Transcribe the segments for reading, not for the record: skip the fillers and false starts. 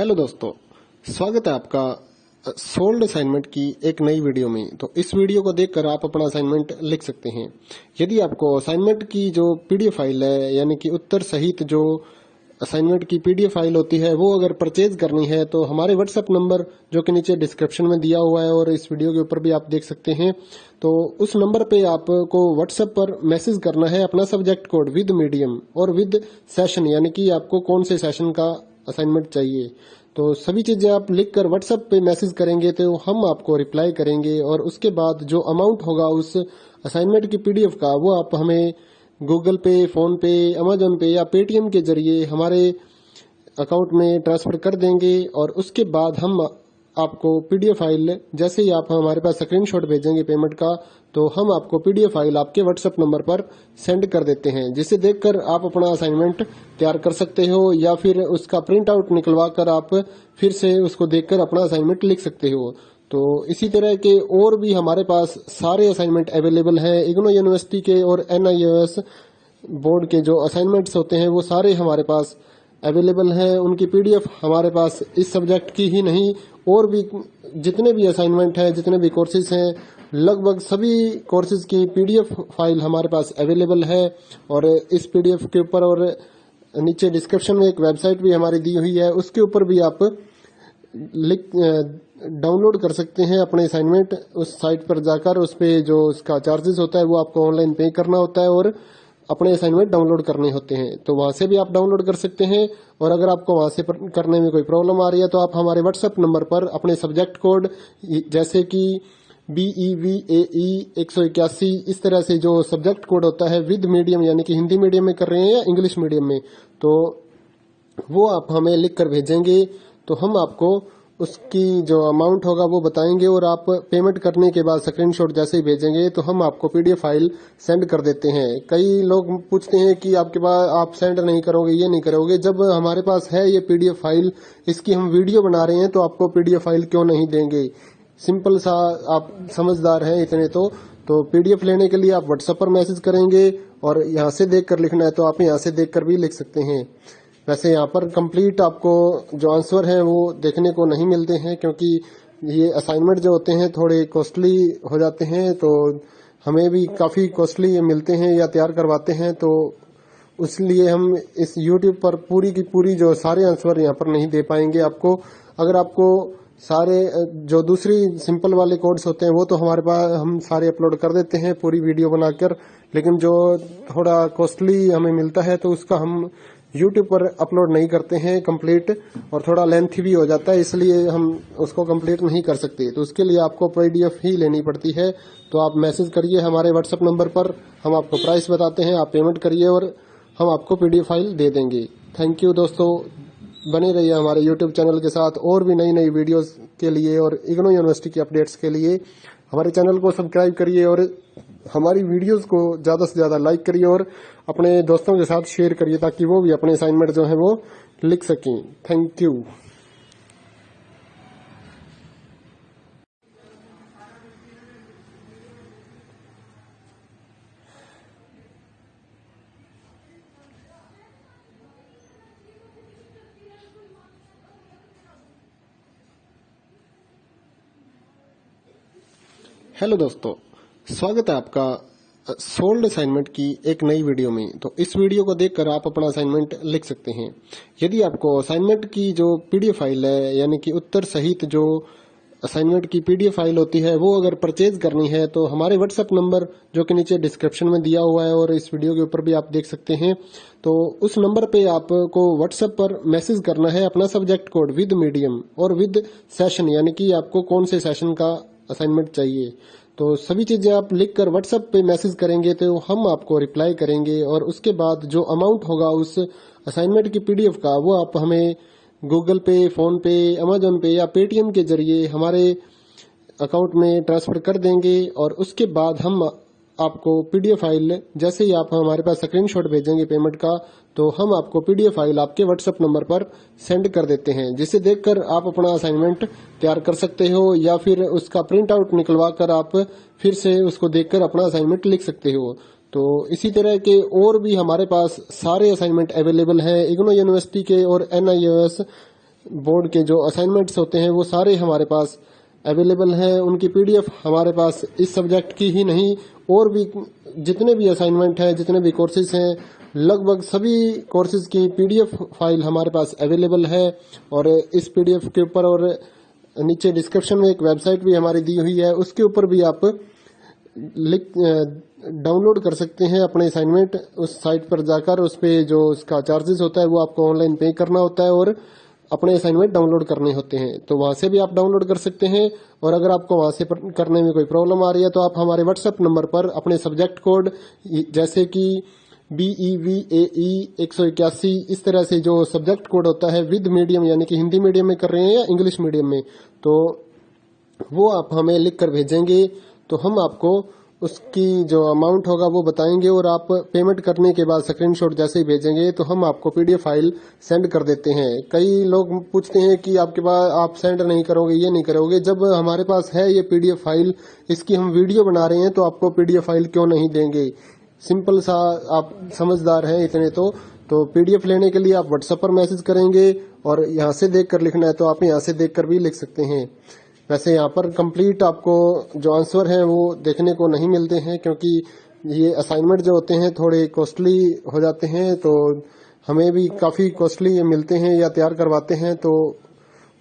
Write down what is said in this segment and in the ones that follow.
Hello दोस्तों, स्वागत है आपका सोल्ड असाइनमेंट की एक नई वीडियो में। तो इस वीडियो को देखकर आप अपना असाइनमेंट लिख सकते हैं। यदि आपको असाइनमेंट की जो पीडीएफ फाइल है, यानी कि उत्तर सहित जो असाइनमेंट की पीडीएफ फाइल होती है, वो अगर परचेज करनी है तो हमारे व्हाट्सएप नंबर जो कि नीचे डिस्क्रिप्शन में दिया हुआ है और इस वीडियो के ऊपर भी आप देख सकते हैं, तो उस नंबर पे आपको व्हाट्सएप पर मैसेज करना है अपना सब्जेक्ट कोड विद मीडियम और विद सेशन, यानी कि आपको कौन से सेशन का असाइनमेंट चाहिए। तो सभी चीजें आप लिखकर व्हाट्सएप पे मैसेज करेंगे तो हम आपको रिप्लाई करेंगे और उसके बाद जो अमाउंट होगा उस असाइनमेंट की पीडीएफ का, वो आप हमें गूगल पे, फोन पे, अमेजोन पे या पेटीएम के जरिए हमारे अकाउंट में ट्रांसफर कर देंगे। और उसके बाद हम आपको पीडीएफ फाइल, जैसे ही आप हमारे पास स्क्रीनशॉट भेजेंगे पेमेंट का, तो हम आपको पीडीएफ फाइल आपके व्हाट्सएप नंबर पर सेंड कर देते हैं, जिसे देखकर आप अपना असाइनमेंट तैयार कर सकते हो या फिर उसका प्रिंट आउट निकलवा कर आप फिर से उसको देखकर अपना असाइनमेंट लिख सकते हो। तो इसी तरह के और भी हमारे पास सारे असाइनमेंट अवेलेबल हैं। इग्नो यूनिवर्सिटी के और NIOS बोर्ड के जो असाइनमेंट्स होते हैं वो सारे हमारे पास अवेलेबल हैं। उनकी पीडीएफ हमारे पास इस सब्जेक्ट की ही नहीं, और भी जितने भी असाइनमेंट हैं, जितने भी कोर्सेज हैं, लगभग सभी कोर्सेज की पीडीएफ फाइल हमारे पास अवेलेबल है। और इस पीडीएफ के ऊपर और नीचे डिस्क्रिप्शन में एक वेबसाइट भी हमारी दी हुई है, उसके ऊपर भी आप डाउनलोड कर सकते हैं अपने असाइनमेंट। उस साइट पर जाकर उस पे जो उसका चार्जेस होता है वो आपको ऑनलाइन पे करना होता है और अपने असाइनमेंट डाउनलोड करने होते हैं, तो वहां से भी आप डाउनलोड कर सकते हैं। और अगर आपको वहां से करने में कोई प्रॉब्लम आ रही है तो आप हमारे व्हाट्सएप नंबर पर अपने सब्जेक्ट कोड, जैसे कि BEVAE 181, इस तरह से जो सब्जेक्ट कोड होता है विद मीडियम, यानी कि हिंदी मीडियम में कर रहे हैं या इंग्लिश मीडियम में, तो वो आप हमें लिख कर भेजेंगे तो हम आपको उसकी जो अमाउंट होगा वो बताएंगे। और आप पेमेंट करने के बाद स्क्रीनशॉट जैसे ही भेजेंगे तो हम आपको पीडीएफ फाइल सेंड कर देते हैं। कई लोग पूछते हैं कि आपके पास आप सेंड नहीं करोगे, ये नहीं करोगे। जब हमारे पास है ये पीडीएफ फाइल, इसकी हम वीडियो बना रहे हैं, तो आपको पीडीएफ फाइल क्यों नहीं देंगे। सिंपल सा, आप समझदार हैं इतने तो पीडीएफ लेने के लिए आप व्हाट्सएप पर मैसेज करेंगे और यहाँ से देख कर लिखना है तो आप यहाँ से देख कर भी लिख सकते हैं। वैसे यहाँ पर कंप्लीट आपको जो आंसर है वो देखने को नहीं मिलते हैं, क्योंकि ये असाइनमेंट जो होते हैं थोड़े कॉस्टली हो जाते हैं, तो हमें भी काफी कॉस्टली मिलते हैं या तैयार करवाते हैं, तो इसलिए हम इस YouTube पर पूरी की पूरी जो सारे आंसर यहाँ पर नहीं दे पाएंगे आपको। अगर आपको सारे जो दूसरी सिंपल वाले कोड्स होते हैं वो तो हमारे पास हम सारे अपलोड कर देते हैं पूरी वीडियो बनाकर, लेकिन जो थोड़ा कॉस्टली हमें मिलता है तो उसका हम YouTube पर अपलोड नहीं करते हैं कंप्लीट, और थोड़ा लेंथी भी हो जाता है, इसलिए हम उसको कंप्लीट नहीं कर सकते। तो उसके लिए आपको पीडीएफ ही लेनी पड़ती है। तो आप मैसेज करिए हमारे व्हाट्सएप नंबर पर, हम आपको प्राइस बताते हैं, आप पेमेंट करिए और हम आपको पीडीएफ फाइल दे देंगे। थैंक यू दोस्तों, बने रहिए हमारे YouTube चैनल के साथ और भी नई नई वीडियोस के लिए और इग्नो यूनिवर्सिटी की अपडेट्स के लिए हमारे चैनल को सब्सक्राइब करिए और हमारी वीडियोस को ज्यादा से ज्यादा लाइक करिए और अपने दोस्तों के साथ शेयर करिए, ताकि वो भी अपने असाइनमेंट जो है वो लिख सकें। Thank you. हेलो दोस्तों, स्वागत है आपका सोल्ड असाइनमेंट की एक नई वीडियो में। तो इस वीडियो को देखकर आप अपना असाइनमेंट लिख सकते हैं। यदि आपको असाइनमेंट की जो पीडीएफ फाइल है, यानी कि उत्तर सहित जो असाइनमेंट की पीडीएफ फाइल होती है, वो अगर परचेज करनी है तो हमारे व्हाट्सएप नंबर जो कि नीचे डिस्क्रिप्शन में दिया हुआ है और इस वीडियो के ऊपर भी आप देख सकते हैं, तो उस नंबर पे आपको व्हाट्सएप पर मैसेज करना है अपना सब्जेक्ट कोड विद मीडियम और विद सेशन, यानी कि आपको कौन से सेशन का असाइनमेंट चाहिए। तो सभी चीजें आप लिखकर व्हाट्सएप पे मैसेज करेंगे तो हम आपको रिप्लाई करेंगे और उसके बाद जो अमाउंट होगा उस असाइनमेंट की पीडीएफ का, वो आप हमें गूगल पे, फोन पे, अमेजोन पे या पेटीएम के जरिए हमारे अकाउंट में ट्रांसफर कर देंगे। और उसके बाद हम आपको पीडीएफ फाइल, जैसे ही आप हमारे पास स्क्रीनशॉट भेजेंगे पेमेंट का, तो हम आपको पीडीएफ फाइल आपके व्हाट्सएप नंबर पर सेंड कर देते हैं, जिसे देखकर आप अपना असाइनमेंट तैयार कर सकते हो या फिर उसका प्रिंट आउट निकलवा कर आप फिर से उसको देखकर अपना असाइनमेंट लिख सकते हो। तो इसी तरह के और भी हमारे पास सारे असाइनमेंट अवेलेबल हैं। इग्नो यूनिवर्सिटी के और NIOS बोर्ड के जो असाइनमेंट्स होते हैं वो सारे हमारे पास अवेलेबल हैं। उनकी पीडीएफ हमारे पास इस सब्जेक्ट की ही नहीं, और भी जितने भी असाइनमेंट हैं, जितने भी कोर्सेज हैं, लगभग सभी कोर्सेज की पीडीएफ फाइल हमारे पास अवेलेबल है। और इस पीडीएफ के ऊपर और नीचे डिस्क्रिप्शन में एक वेबसाइट भी हमारी दी हुई है, उसके ऊपर भी आप डाउनलोड कर सकते हैं अपने असाइनमेंट। उस साइट पर जाकर उस पे जो उसका चार्जेस होता है वो आपको ऑनलाइन पे करना होता है और अपने असाइनमेंट डाउनलोड करने होते हैं, तो वहां से भी आप डाउनलोड कर सकते हैं। और अगर आपको वहां से करने में कोई प्रॉब्लम आ रही है तो आप हमारे व्हाट्सएप नंबर पर अपने सब्जेक्ट कोड, जैसे कि BEVAE 181, इस तरह से जो सब्जेक्ट कोड होता है विद मीडियम, यानी कि हिंदी मीडियम में कर रहे हैं या इंग्लिश मीडियम में, तो वो आप हमें लिख कर भेजेंगे तो हम आपको उसकी जो अमाउंट होगा वो बताएंगे, और आप पेमेंट करने के बाद स्क्रीनशॉट जैसे ही भेजेंगे तो हम आपको पीडीएफ फाइल सेंड कर देते हैं। कई लोग पूछते हैं कि आपके पास आप सेंड नहीं करोगे, ये नहीं करोगे। जब हमारे पास है ये पीडीएफ फाइल, इसकी हम वीडियो बना रहे हैं, तो आपको पीडीएफ फाइल क्यों नहीं देंगे। सिंपल सा, आप समझदार हैं इतने तो पीडीएफ लेने के लिए आप व्हाट्सएप पर मैसेज करेंगे, और यहाँ से देख कर लिखना है तो आप यहाँ से देख कर भी लिख सकते हैं। वैसे यहाँ पर कंप्लीट आपको जो आंसर है वो देखने को नहीं मिलते हैं, क्योंकि ये असाइनमेंट जो होते हैं थोड़े कॉस्टली हो जाते हैं, तो हमें भी काफ़ी कॉस्टली मिलते हैं या तैयार करवाते हैं, तो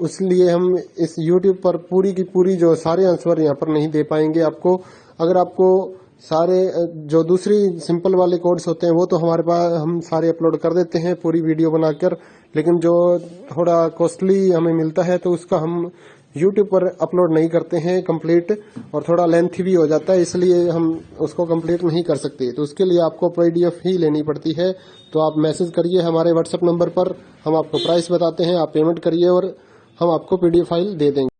इसलिए हम इस YouTube पर पूरी की पूरी जो सारे आंसर यहाँ पर नहीं दे पाएंगे आपको। अगर आपको सारे जो दूसरी सिंपल वाले कोड्स होते हैं वो तो हमारे पास हम सारे अपलोड कर देते हैं पूरी वीडियो बनाकर, लेकिन जो थोड़ा कॉस्टली हमें मिलता है तो उसका हम YouTube पर अपलोड नहीं करते हैं कंप्लीट, और थोड़ा लेंथी भी हो जाता है, इसलिए हम उसको कंप्लीट नहीं कर सकते। तो उसके लिए आपको पीडीएफ ही लेनी पड़ती है। तो आप मैसेज करिए हमारे व्हाट्सएप नंबर पर, हम आपको प्राइस बताते हैं, आप पेमेंट करिए और हम आपको पीडीएफ फाइल दे देंगे।